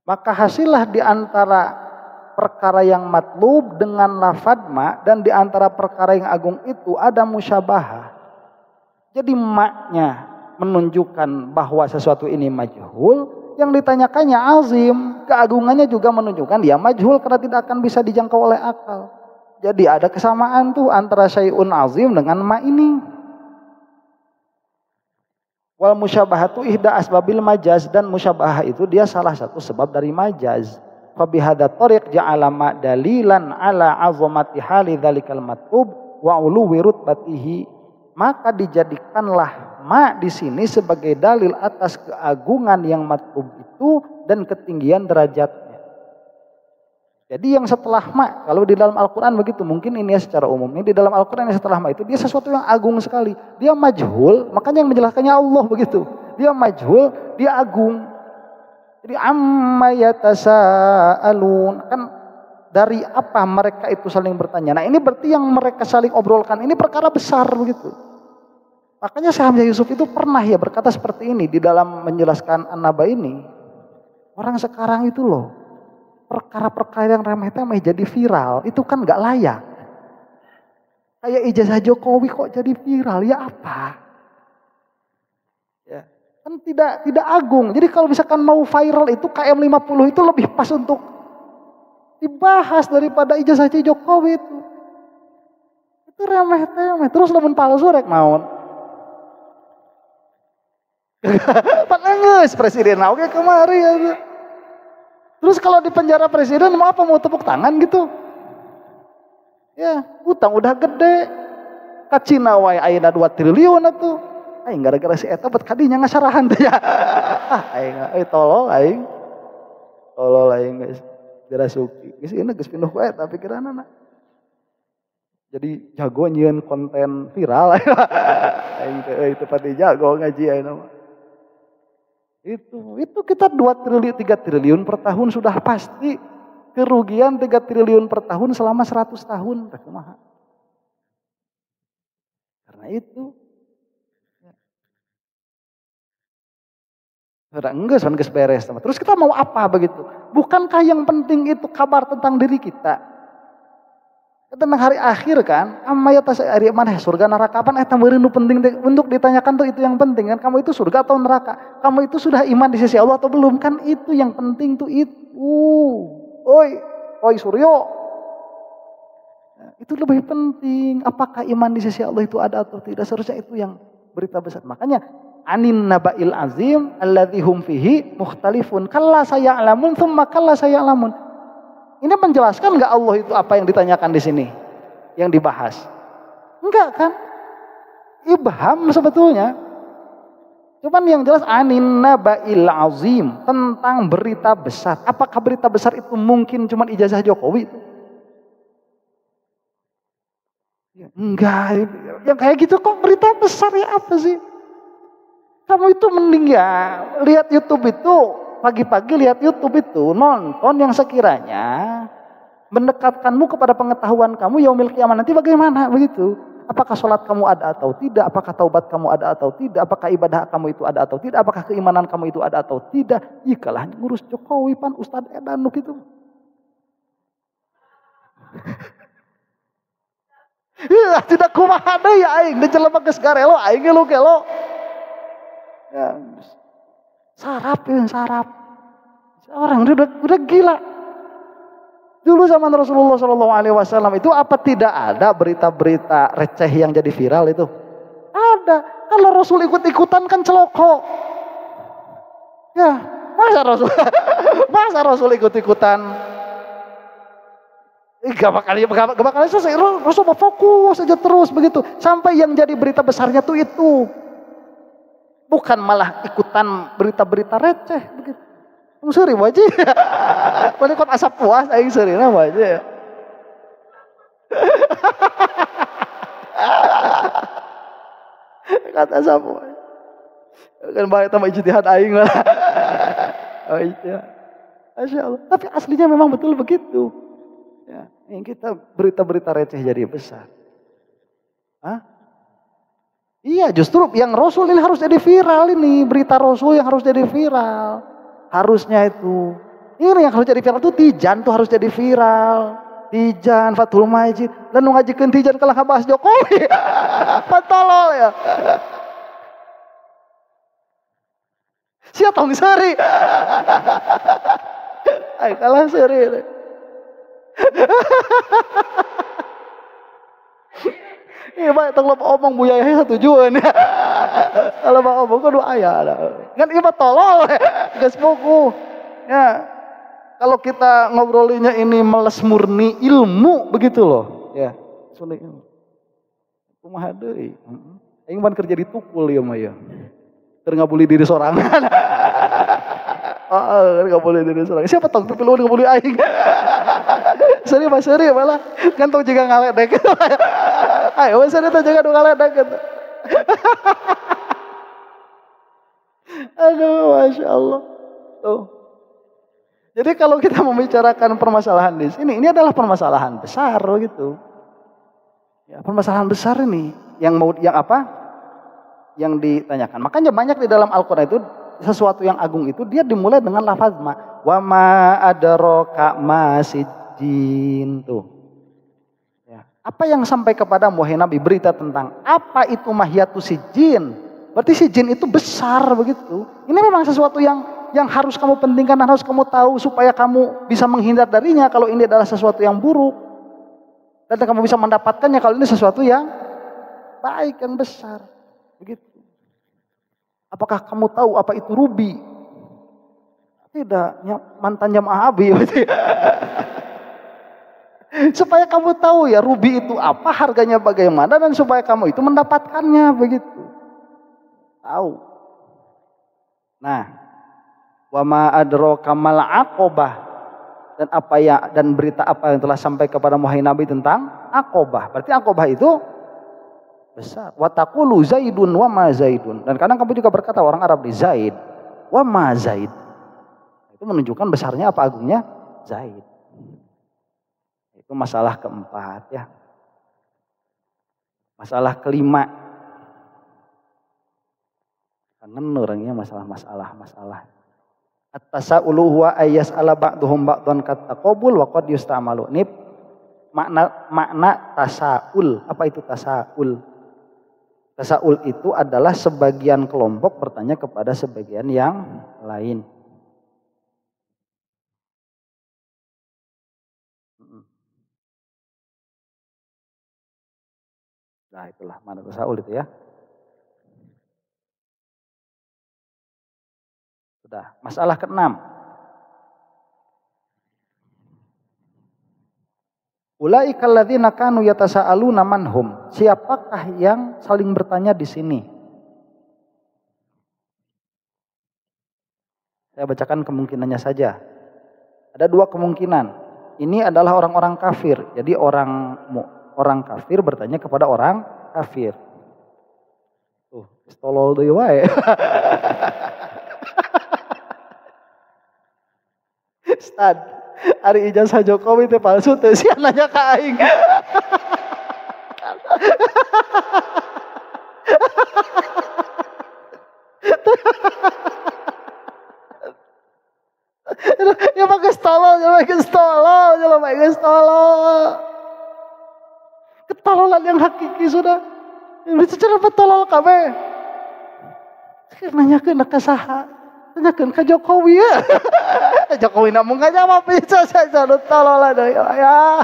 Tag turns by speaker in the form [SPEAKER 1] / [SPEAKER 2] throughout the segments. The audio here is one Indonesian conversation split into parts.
[SPEAKER 1] Maka hasillah di antara perkara yang matlub dengan lafadz ma, dan di antara perkara yang agung itu ada musyabahah. Jadi maknya menunjukkan bahwa sesuatu ini majhul, yang ditanyakannya azim, keagungannya juga menunjukkan dia majhul karena tidak akan bisa dijangkau oleh akal. Jadi ada kesamaan tuh antara syai'un azim dengan ma ini. Wal musyabahatu ihda asbabil majaz, dan musyabahah itu dia salah satu sebab dari majaz. Fa bihadza tariq ja'ala ma dalilan ala 'azamati hali dzalikal matlub wa uluwi rutbatihi. Maka dijadikanlah ma di sini sebagai dalil atas keagungan yang matlub itu dan ketinggian derajatnya. Jadi yang setelah ma, kalau di dalam Al-Quran begitu, mungkin ini ya secara umum, ini di dalam Al-Quran yang setelah ma itu dia sesuatu yang agung sekali. Dia majhul, makanya yang menjelaskannya Allah begitu. Dia majhul, dia agung. Jadi amma yatasaalun, kan dari apa mereka itu saling bertanya. Nah ini berarti yang mereka saling obrolkan ini perkara besar begitu. Makanya Syekh Hamzah Yusuf itu pernah ya berkata seperti ini di dalam menjelaskan An-Naba ini. Orang sekarang itu loh, perkara-perkara yang remeh-temeh jadi viral, itu kan gak layak. Kayak ijazah Jokowi kok jadi viral, ya apa? Ya, kan tidak agung. Jadi kalau misalkan mau viral itu KM50 itu lebih pas untuk dibahas daripada ijazah Jokowi itu. Itu remeh-temeh, terus lamun palsu rek naon. Panengeus presiden oke kemari ya. Terus kalau di penjara presiden mau apa, mau tepuk tangan gitu? Ya, utang udah gede. Ka Cina wae ayeuna 2 triliun atuh. Aing gara-gara si eta bet kadinya ngasarahan teh ya. Aing tolol aing. Tolol aing geus dirasuki. Geus ieu geus pindah ku eta pikiranna. Jadi jago nyieun konten viral. Aing teh teu pati jago ngaji ayeuna mah. Itu kita 2 triliun 3 triliun per tahun sudah pasti kerugian 3 triliun per tahun selama 100 tahun. Karena itu enggak beres. Terus kita mau apa begitu? Bukankah yang penting itu kabar tentang diri kita? Tentang hari akhir kan, amaya tas hari mana surga neraka apa eta meureun nu penting untuk ditanyakan tuh itu yang penting kan, kamu itu surga atau neraka? Kamu itu sudah iman di sisi Allah atau belum? Kan itu yang penting tuh itu. Oi Suryo. Nah, itu lebih penting, apakah iman di sisi Allah itu ada atau tidak? Seharusnya itu yang berita besar. Makanya anin naba'il azim alladzi hum fihi mukhtalifun. Kalla saya'lamun tsumma kalla saya'lamun. Ini menjelaskan enggak Allah itu apa yang ditanyakan di sini, yang dibahas? Enggak kan? Ibham sebetulnya. Cuman yang jelas anin naba'il azim, tentang berita besar. Apakah berita besar itu mungkin cuma ijazah Jokowi itu? Enggak. Yang kayak gitu kok berita besar ya apa sih? Kamu itu mending ya lihat YouTube itu. Pagi-pagi lihat YouTube itu, nonton yang sekiranya mendekatkanmu kepada pengetahuan kamu yaumil kiamah nanti bagaimana begitu. Apakah sholat kamu ada atau tidak, apakah taubat kamu ada atau tidak, apakah ibadah kamu itu ada atau tidak, apakah keimanan kamu itu ada atau tidak. Ikalah ngurus Jokowi pan Ustadz Edan gitu. Ya, tidak kumaha deui ya aing, dijelema geus garelo aing lu kelo. Ya, sarap. Orang udah gila. Dulu zaman Rasulullah SAW itu apa tidak ada berita-berita receh yang jadi viral itu? Ada. Kalau Rasul ikut-ikutan kan celoko. Ya, masa Rasul ikut-ikutan? Gak bakal selesai. Rasul fokus aja terus begitu. Sampai yang jadi berita besarnya tuh itu. Bukan malah ikutan berita-berita receh begitu. Suri waji. Mana kot asap puas aing seurina waji. Kata asap puas. Kan bae tambah ijtihad aing lah. Oh iya. Masyaallah. Tapi aslinya memang betul begitu. Ya, yang kita berita-berita receh jadi besar. Hah? Iya, justru yang Rasul ini harus jadi viral ini. Berita Rasul yang harus jadi viral. Harusnya itu. Ini yang harus jadi viral tuh Tijan tuh harus jadi viral. Tijan, Fathul Majid. Dan ngajikeun Tijan kalah bahas Jokowi. Patolol ya. Sia tong seuri. Ai kalah seuri. Iya baik tong omong buaya tujuan ya. Kalau mau omong kudu aya. Kan ieu tolol. Geus buku. Ya. Kalau kita ngobrolinnya ini meles murni ilmu begitu loh. Ya. Sulit. Kumaha deui? Aing ban kerja di tukul ieu mah ya. Keur ngabuli diri sorangan. Nggak boleh diri sorangan. Siapa tong pipiluan nggak boleh aing. Seri malah kan tong juga ngaledek. Ayo seri tong juga ngaledek. Aduh, Masya Allah. Tuh. Jadi kalau kita membicarakan permasalahan di sini, ini adalah permasalahan besar gitu. Ya, permasalahan besar ini yang apa? Yang ditanyakan. Makanya banyak di dalam Al-Qur'an itu sesuatu yang agung itu dia dimulai dengan lafaz ma. Wa ma adraka ma sijjin tuh. Ya. Apa yang sampai kepada wahai Nabi berita tentang apa itu mahiyatu sijjin? Berarti sijjin itu besar begitu. Ini memang sesuatu yang harus kamu pentingkan dan harus kamu tahu supaya kamu bisa menghindar darinya kalau ini adalah sesuatu yang buruk. Dan kamu bisa mendapatkannya kalau ini sesuatu yang baik, yang besar. Begitu. Apakah kamu tahu apa itu rubi? Tidak, mantan jamaah abi. Supaya kamu tahu ya rubi itu apa, harganya bagaimana, dan supaya kamu itu mendapatkannya begitu. Tahu. Nah, wa ma adraka mal aqobah, dan berita apa yang telah sampai kepada wahai Nabi tentang aqobah. Berarti aqobah itu besar. Wa taqulu Zaidun wa ma Zaidun. Dan kadang kamu juga berkata orang Arab di Zaid wa ma Zaid. Itu menunjukkan besarnya apa agungnya Zaid. Itu masalah keempat ya. Masalah kelima. Kangen orangnya masalah. At-tasa'ulu huwa ayyas'ala ba'duhum ba'dan kattaqabul wa qad yusta'malu. Ini makna tasa'ul. Apa itu tasa'ul? Tasa'ul itu adalah sebagian kelompok bertanya kepada sebagian yang lain. Nah itulah makna tasa'ul itu ya. Sudah, masalah ke-6. Ulaikal ladzina kanu yatasaaluna manhum. Siapakah yang saling bertanya di sini? Saya bacakan kemungkinannya saja. Ada dua kemungkinan. Ini adalah orang-orang kafir. Jadi orang kafir bertanya kepada orang kafir. Tuh, tolol deui wae. Ustad, ari ijazah Jokowi teh palsu teh sia nanya ka aing. Ya geus tolol, geus tolol. Ketololan yang hakiki sudah. Secara betolol kabeh. Nanyakeun ka saha? Tanyakeun ka Jokowi ya. Jokowi namun gak jawab bisa saja tololan ya.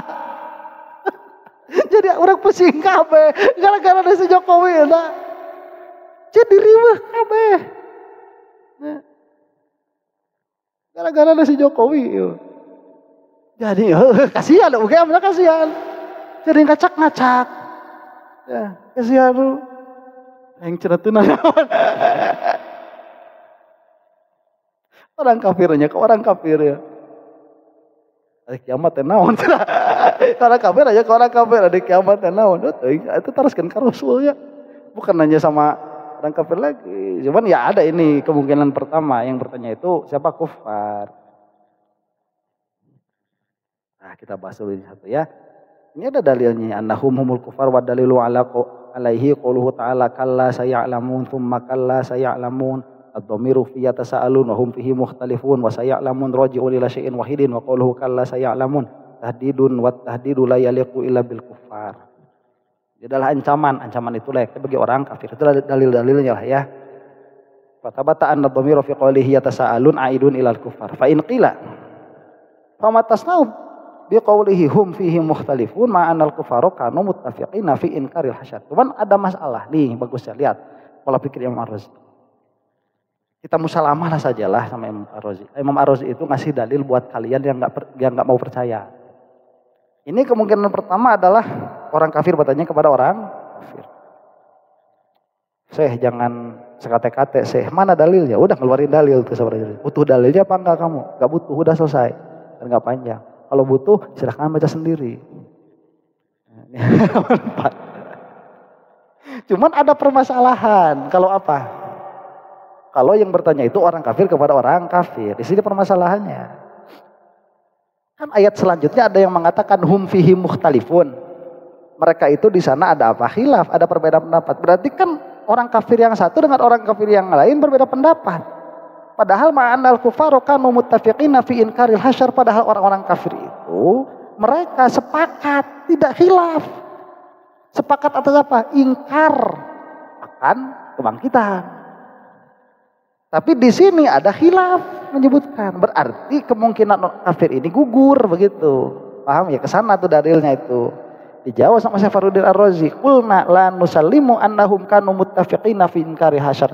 [SPEAKER 1] Jadi orang pusing kabeh gara-gara ada si Jokowi nah. Jadi riweuh kabeh. Gara-gara ada si Jokowi. Jadi kasihan oke bener kasihan. Jadi ngacak-ngacak. Ya, kasihan lu. Yang cenah teu naon. Orang kafirnya ke orang kafir ya. Hari kiamat teh naon. Orang kafir aja ke orang kafir hari kiamat teh naon. Itu teruskan ka Rasul ya. Bukan hanya sama orang kafir lagi. Cuman ya ada ini kemungkinan pertama yang bertanya itu siapa kufar. Nah, kita bahas dulu ini satu ya. Ini ada dalilnya annahum humul kufar wa dalilu alaihi qauluhu ta'ala kalla saya'lamun thumma kalla saya'lamun ad-dhamiru fi yatasaalun wa hum fihi mukhtalifun wa sayalamun raji'un ila syai'in wahidin wa qawluhu kalla sayalamun tahdidun wa tahdidu la yaliqu illa bil kuffar. Ini adalah ancaman itu layak bagi orang kafir. Itu dalil-dalilnya lah ya. Fa tabata anna ad-dhamiru fi qawlihi yatasaalun aidun ila al-kuffar. Fa in qila fama tasna'u bi qawlihi hum fihi mukhtalifun ma anal kufaru kanu muttafiqina fi inkaril hasyar. Cuman ada masalah nih, bagus ya, lihat pola pikir Imam Ar-Razi. Kita musalamah lah sajalah sama Imam Ar-Razi. Imam Ar-Razi itu ngasih dalil buat kalian yang enggak mau percaya. Ini kemungkinan pertama adalah orang kafir bertanya kepada orang kafir. Syekh jangan sekate-kate, Syekh mana dalilnya? Udah ngeluarin dalil tuh sebenarnya. Butuh dalilnya apa enggak kamu? Enggak butuh, udah selesai. Dan enggak panjang. Kalau butuh silahkan baca sendiri. Cuman ada permasalahan. Kalau apa? Kalau yang bertanya itu orang kafir kepada orang kafir. Di sini permasalahannya. Kan ayat selanjutnya ada yang mengatakan hum fihi mukhtalifun. Mereka itu di sana ada apa? Khilaf, ada perbedaan pendapat. Berarti kan orang kafir yang satu dengan orang kafir yang lain berbeda pendapat. Padahal ma'anal kufaru kanu muttafiqina fi inkaril hasyar, padahal orang-orang kafir itu mereka sepakat, tidak khilaf. Sepakat atas apa? Ingkar akan kebangkitan. Tapi di sini ada khilaf menyebutkan, berarti kemungkinan kafir ini gugur begitu. Paham ya? Kesana tuh dalilnya itu. Dijawab sama Syekh Fakhruddin Ar-Razi, qulna la nusallimu annahum kanu muttafiqina fi inkari hasyar.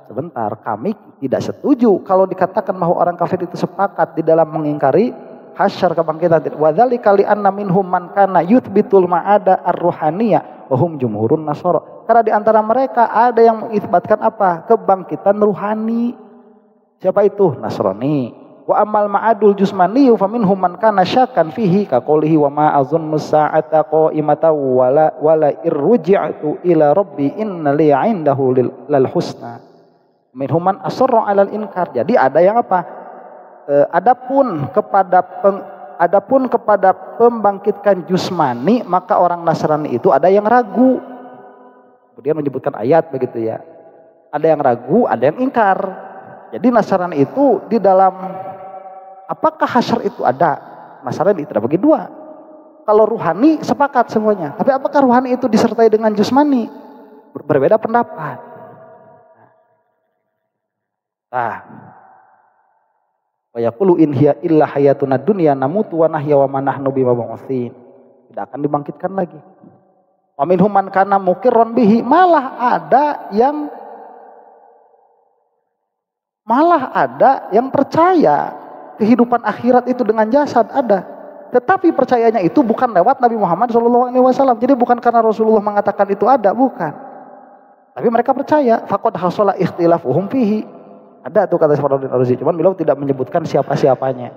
[SPEAKER 1] Sebentar, kami tidak setuju kalau dikatakan bahwa orang kafir itu sepakat di dalam mengingkari hasyar kebangkitan. Wa dzalika li anna minhum man kana yuthbitul ma'ada ar-ruhaniyah wa hum jumhurun nasara. Karena di antara mereka ada yang mengisbatkan apa? Kebangkitan ruhani. Siapa itu? Nasrani. Wa amal ma'adul jusmani fa minhum man kana syakkan fihi ka qoulihi wa ma azunnu sa'ata qa'imatan wala irji'tu ila rabbi inna li 'indahu lal husna. Minhuman asarra 'alal inkar. Jadi ada yang apa? Adapun kepada pembangkitkan jusmani, maka orang Nasrani itu ada yang ragu. Kemudian menyebutkan ayat begitu ya. Ada yang ragu, ada yang ingkar. Jadi Nasrani itu di dalam apakah hasyar itu ada? Nasrani tidak bagi dua. Kalau ruhani sepakat semuanya. Tapi apakah ruhani itu disertai dengan jusmani? Berbeda pendapat. Nah, wa yaqulu in hiya illa hayatuna dunya namutu wa nahya wa ma nahnu bimab'utsin. Tidak akan dibangkitkan lagi. Wa minhum man kana muqirran bihi, malah ada yang percaya kehidupan akhirat itu dengan jasad ada. Tetapi percayanya itu bukan lewat Nabi Muhammad SAW. Jadi bukan karena Rasulullah mengatakan itu ada, bukan. Tapi mereka percaya. Faqad hasala ikhtilafuhum fihi. Ada tuh kata Syekh Fakhruddin Ar-Razi, cuman beliau tidak menyebutkan siapa-siapanya.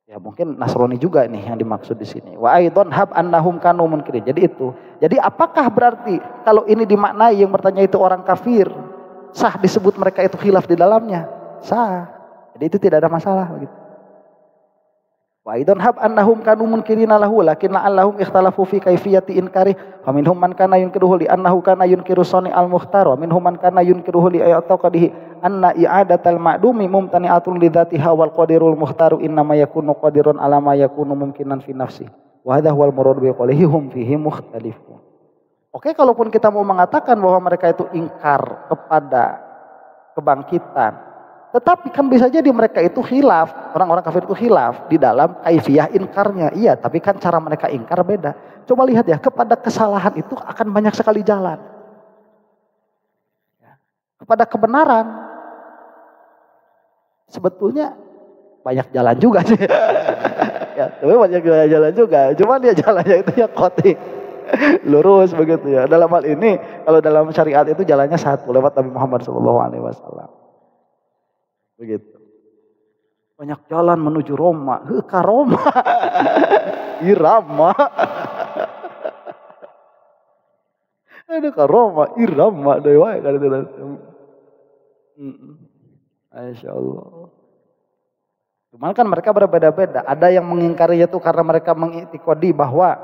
[SPEAKER 1] Ya mungkin Nasrani juga nih yang dimaksud di sini. Wa aidan hab annahum kanu munkirin. Jadi itu. Jadi apakah berarti kalau ini dimaknai yang bertanya itu orang kafir, sah disebut mereka itu khilaf di dalamnya? Sah. Jadi itu tidak ada masalah begitu. Wa aidan hab annahum kanu munkirina lahu lakin la'allahum ikhtalafu fi kaifiyati inkari. Wa minhum man kana yunkiruhu li annahu kana yunkiru sani al-mukhtar wa minhum man kana yunkiruhu li ayataqadihi anna i'adatal ma'dumi mumtani'atun li dzatiha wal qadirul mukhtaru innama yakunu qadirun ala ma yakunu mumkinan fi nafsi. Wa hadha huwal murad bi qawlihi hum fihi mukhtalifun. Oke, kalaupun kita mau mengatakan bahwa mereka itu ingkar kepada kebangkitan, tetapi kan bisa jadi mereka itu khilaf, orang-orang kafir itu khilaf di dalam kaifiyah inkarnya. Iya, tapi kan cara mereka ingkar beda. Coba lihat ya, kepada kesalahan itu akan banyak sekali jalan. Kepada kebenaran, sebetulnya banyak jalan juga sih. Ya, tapi banyak jalan juga. Cuma dia jalannya itu ya kotik, lurus begitu ya. Dalam hal ini, kalau dalam syariat itu jalannya satu, lewat Nabi Muhammad SAW. Begitu. Banyak jalan menuju Roma, ke Roma, Irama. Ada ke Roma, Irama, dewa kan itu. Masya Allah. Cuman kan mereka berbeda-beda. Ada yang mengingkarinya itu karena mereka mengiktikadi bahwa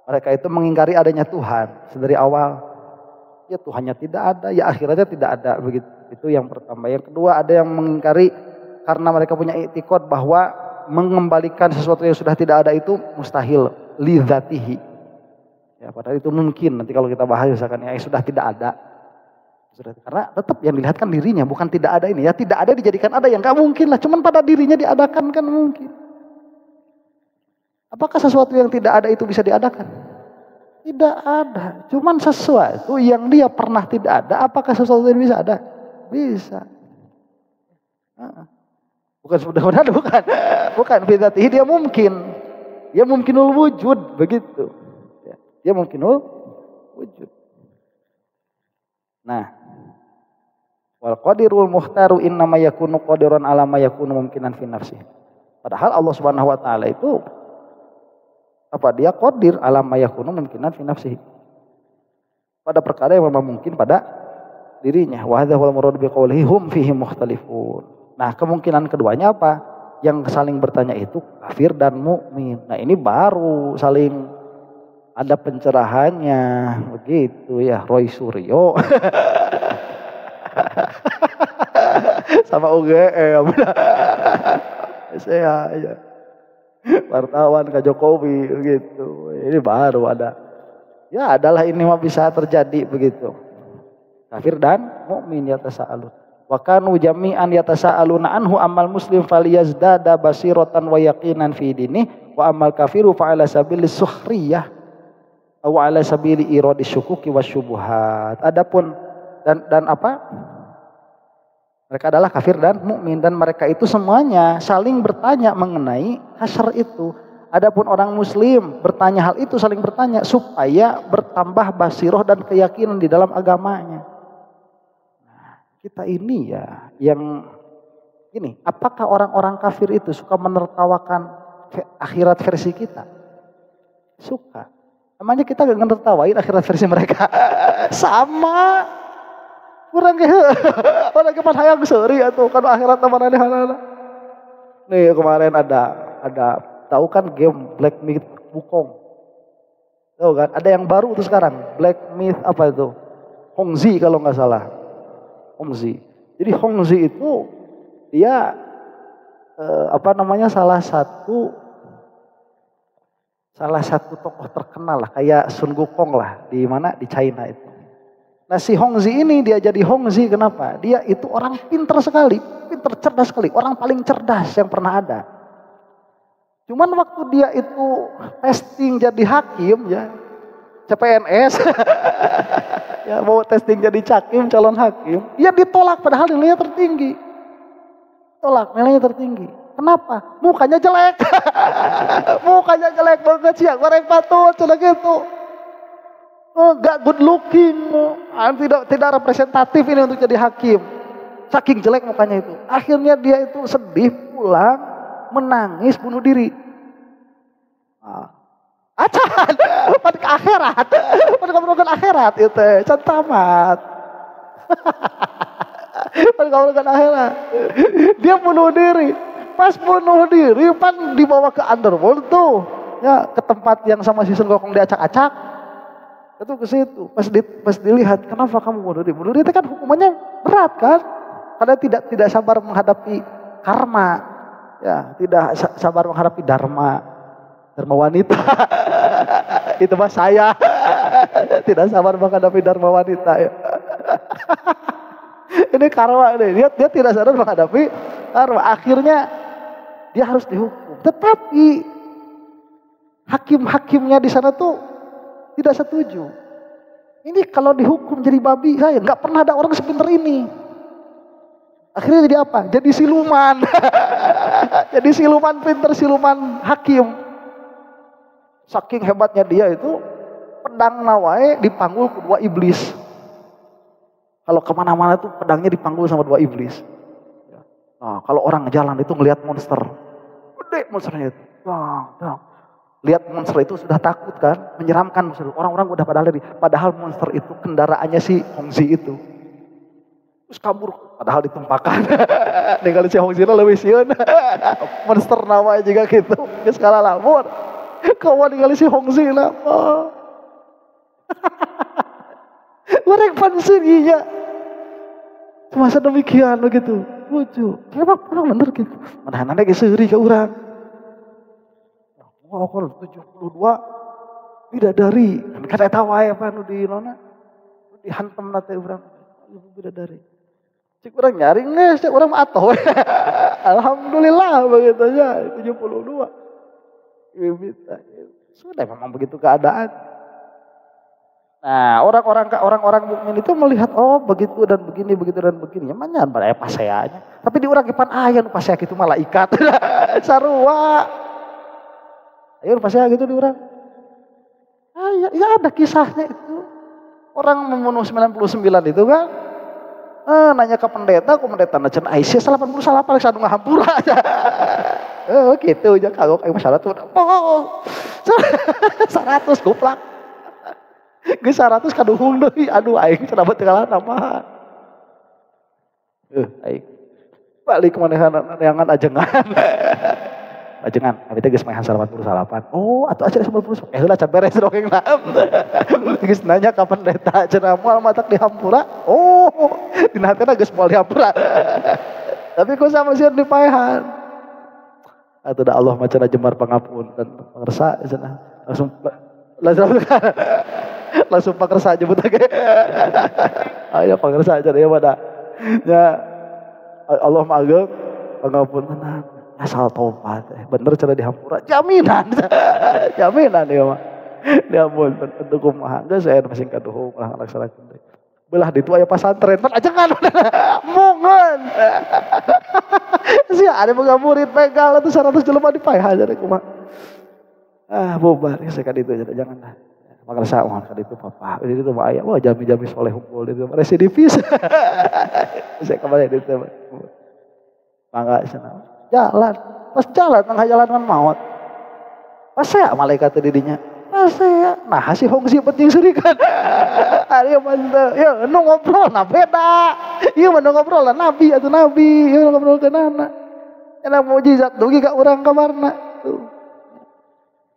[SPEAKER 1] mereka itu mengingkari adanya Tuhan sedari awal. ya Tuhannya tidak ada, ya akhiratnya tidak ada, begitu. Itu yang pertama. Yang kedua, ada yang mengingkari karena mereka punya i'tiqad bahwa mengembalikan sesuatu yang sudah tidak ada itu mustahil li dzatihi. Ya, padahal itu mungkin nanti kalau kita bahas misalkan yang sudah tidak ada. Karena tetap yang dilihat kan dirinya, bukan tidak ada ini. Ya tidak ada dijadikan ada, yang gak mungkin lah. Cuman pada dirinya diadakan kan mungkin. Apakah sesuatu yang tidak ada itu bisa diadakan? Tidak ada. Cuman sesuatu yang dia pernah tidak ada, apakah sesuatu yang bisa ada? Bisa. Bukan mudah-mudahan bukan. Bukan bidzatihi, dia mungkin. Dia mungkinul wujud, begitu. Dia mungkinul wujud. Nah, wal qadirul muhtaru innama yakunu qadiran ala ma yakunu mumkinan fi nafsihi. Padahal Allah Subhanahu wa taala itu dia qadir ala ma yakunu mumkinan fi nafsihi. Pada perkara yang memang mungkin pada dirinya. Wa hadza wal murad bi qoulihi hum fihi mukhtalifun. Nah, kemungkinan keduanya apa? Yang saling bertanya itu kafir dan mukmin. Nah, ini baru saling ada pencerahannya, begitu ya. Roy Suryo sama UGM saya aja wartawan ke Jokowi begitu. Ini baru ada. Ya adalah ini mah bisa terjadi begitu. Kafir dan mukmin yatasaalun. Wa kanu jami'an yatasaaluna anhu amal muslim falyazdada basiratan wa yaqinan fi dini wa amal kafiru fa ala sabilis sukhriyah aw ala sabili iradi syukuki wasyubuhat. Adapun dan apa? Mereka adalah kafir dan mukmin, dan mereka itu semuanya saling bertanya mengenai hasyar itu. Adapun orang muslim bertanya hal itu, saling bertanya supaya bertambah basiroh dan keyakinan di dalam agamanya. Nah, kita ini ya yang ini, apakah orang-orang kafir itu suka menertawakan akhirat versi kita? Suka. Namanya kita gak ngertawain akhirat versi mereka. Sama. Kurang orang kepan hayang seuri atuh kan akhirat teman aneh. Nih kemarin ada tahu kan game Black Myth Wukong. Tahu kan? Ada yang baru tuh sekarang. Black Myth apa itu? Hongzi kalau nggak salah. Hongzi. Jadi Hongzi itu dia salah satu tokoh terkenal lah, kayak Sun Gukong lah, di mana di China itu. Nah si Hongzi ini dia jadi Hongzi kenapa? Dia itu orang pinter sekali, pinter cerdas sekali, orang paling cerdas yang pernah ada. Cuman waktu dia itu testing jadi hakim ya, CPNS, ya mau testing jadi cakim calon hakim, ya ditolak padahal nilainya tertinggi. Tolak nilainya tertinggi. Kenapa? Mukanya jelek. Mukanya jelek banget sih, goreng patut, cina gitu. Gak good looking. Tidak representatif ini untuk jadi hakim. Saking jelek mukanya itu. Akhirnya dia itu sedih, pulang, menangis, bunuh diri. Acan, pada ke akhirat. Pada ke akhirat itu, can tamat. Pada ke akhirat. Dia bunuh diri. Pas bunuh diri, pan dibawa ke underworld tuh, ya ke tempat yang sama si Sun Gokong diacak-acak, itu ke situ. Pas dilihat, kenapa kamu bunuh diri? Bunuh diri itu kan hukumannya berat kan? Karena tidak sabar menghadapi karma, ya tidak sabar menghadapi dharma wanita. Itu mah saya tidak sabar menghadapi dharma wanita. Ya. Ini karma nih, dia tidak sabar menghadapi karma. Akhirnya dia harus dihukum. Tetapi hakim-hakimnya di sana tuh tidak setuju. Ini kalau dihukum jadi babi, saya nggak pernah ada orang sepinter ini. Akhirnya jadi apa? Jadi siluman. Jadi siluman pinter, siluman hakim. Saking hebatnya dia itu, pedang nawai dipanggul kedua iblis. Kalau kemana-mana tuh pedangnya dipanggul sama dua iblis. Nah, kalau orang jalan itu ngelihat monster, gede monsternya itu, lihat monster itu sudah takut kan, menyeramkan monster. Orang-orang udah pada lari, padahal monster itu kendaraannya si Hongzi itu. Terus kabur, padahal ditumpahkan. Dengan si Hongzi itu lebih siun, monster namanya juga gitu. Dia skala labur, kawan dengan si Hongzi lah. Orang panserinya. Semasa demikian begitu. Lucu. Kenapa bener gitu. Mana ge seuri ke urang. Wah, kalau 72 bidadari. Kan eta wae apa nu di nona. Dihantem na teh urang. Bidadari. Cik urang nyari geus, cik urang mah atoh. Alhamdulillah begitu aja 72. Sudah memang begitu keadaan. Nah, orang-orang mukmin itu melihat oh begitu dan begini begitu dan begini. Nyaman pada paseanya. Tapi di urang kipan aya nu pasea kitu malaikat. Sarua. Ayo pasea gitu di urang. Ya ada kisahnya itu. Orang membunuh 99 itu kan. Nanya ke pendeta cenah Aisyah 88 rek sadu ngahampura aja. Oh gitu aja kagok aing masalah tuh. Oh. 100 goblok. Geus 100 kaduhung deui. Aduh aing cenah teu kalah tambahan. Aing balik manehana neangan ajengan. Ajengan, abi teh geus maehan 88. Oh, atuh aja 90. Heula can beres dongengna. Geus nanya ka pendeta cenah moal matak dihampura. Oh, dina hatena geus moal dihampura. Tapi ku sama sieun dipaehan. Atuh da Allah mah cenah jembar pangapunten, pangersa cenah. Langsung pangersa jebut ge. Aya pangersa cenah ieu mah da. Nya Allah mah ageung pangapuntenan. Asal tobat, bener cara dihampura, jaminan ya mah. Dia mun tentu kumaha, geus saya masih kaduhung ulah ngalaksanakeun deui. Belah ditu aya pasantren, pan ajengan mungeun. Sia ada boga murid begal atuh 100 jelema dipaehan jadi kumaha. Bobar geus ka ditu jangan lah. Magrasa mah ka ditu papa, di ditu mah aya wah jami-jami soleh hungkul ditu residivis. Saya kembali ditu. Mangga cenah. Jalan, pas jalan tengah jalan kan maut. Pas saya malaikat didinya. Pas saya, nah si hongsi penting serikan. Ari manteu, ya nu ngobrol na beda. Ieu mah nu ngobrol lah nabi atuh nabi, ieu ngobrol ke nana. Enak mukjizat dugi ka urang kamarna. Tuh.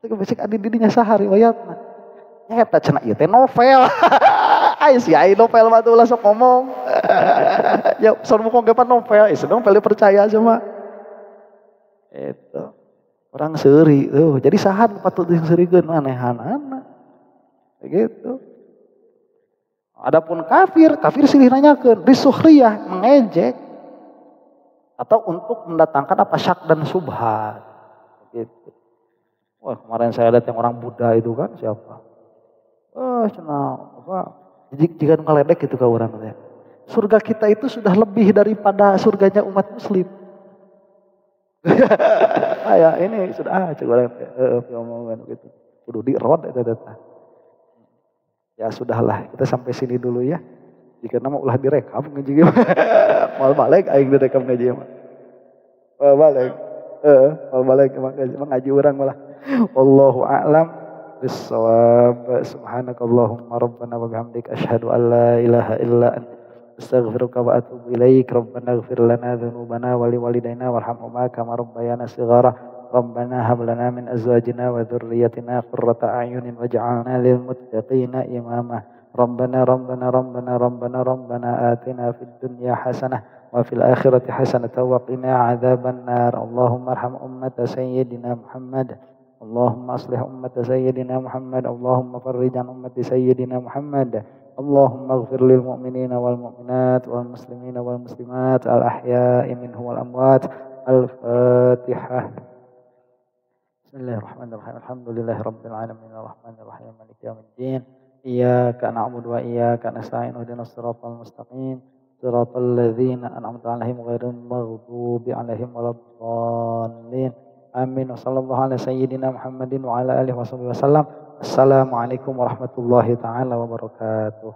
[SPEAKER 1] Teu besik adi didinya saha riwayatna. Nyata cenah ieu teh novel. Ai si ai novel mah tuh sok ngomong. Ya son mukong ge novel, ieu novel percaya aja mah. Itu orang seuri tuh jadi sahan patut diseurikeun manehanana begitu. Adapun kafir silih nanyakeun disuhriyah mengejek atau untuk mendatangkan apa syak dan subhat gitu. Wah kemarin saya lihat yang orang Buddha itu kan siapa? Cenah apa? Jika ngaledek gitu ka urang teh. Surga kita itu sudah lebih daripada surganya umat muslim. Ya ini sudah coba omongan gitu. Kudu di-road eta. Ya sudahlah, kita sampai sini dulu ya. Jika nama ulah direkam ngaji mah. Mal balik aing direkam ngaji mah. Balik. Mal balik ngaji urang malah. Wallahu a'lam bissawab. Subhanakallahumma rabbana wa bihamdika asyhadu an la ilaha illa anta astaghfiruka wa atubu ilaik. Rabbana ighfir lana dzunubana wa liwalidayna warhamhuma kama rabbayana shighara. Rabbana hab lana min azwajina wa dzurriyyatina qurrata a'yunin waj'alna lil muttaqina imama. Rabbana atina fid dunya hasanah wa fil akhirati hasanah wa qina adzaban nar. Allahumma arham ummata sayyidina Muhammad. Allahumma aslih ummata sayyidina Muhammad. Allahumma farrij an ummati sayyidina Muhammad. اللهم اغفر للمؤمنين والمؤمنات والمسلمين والمسلمات الأحياء منهم والأموات. الفاتحة. بسم الله الرحمن الرحيم. الحمد لله رب العالمين الرحمن الرحيم مالك يوم الدين. إياك نعبد وإياك نستعين اهدنا الصراط المستقيم صراط الذين أنعمت عليهم غير المغضوب عليهم ولا الضالين. آمين. وصلى الله على سيدنا محمد وعلى آله وصحبه وسلم. Assalamualaikum warahmatullahi taala wabarakatuh.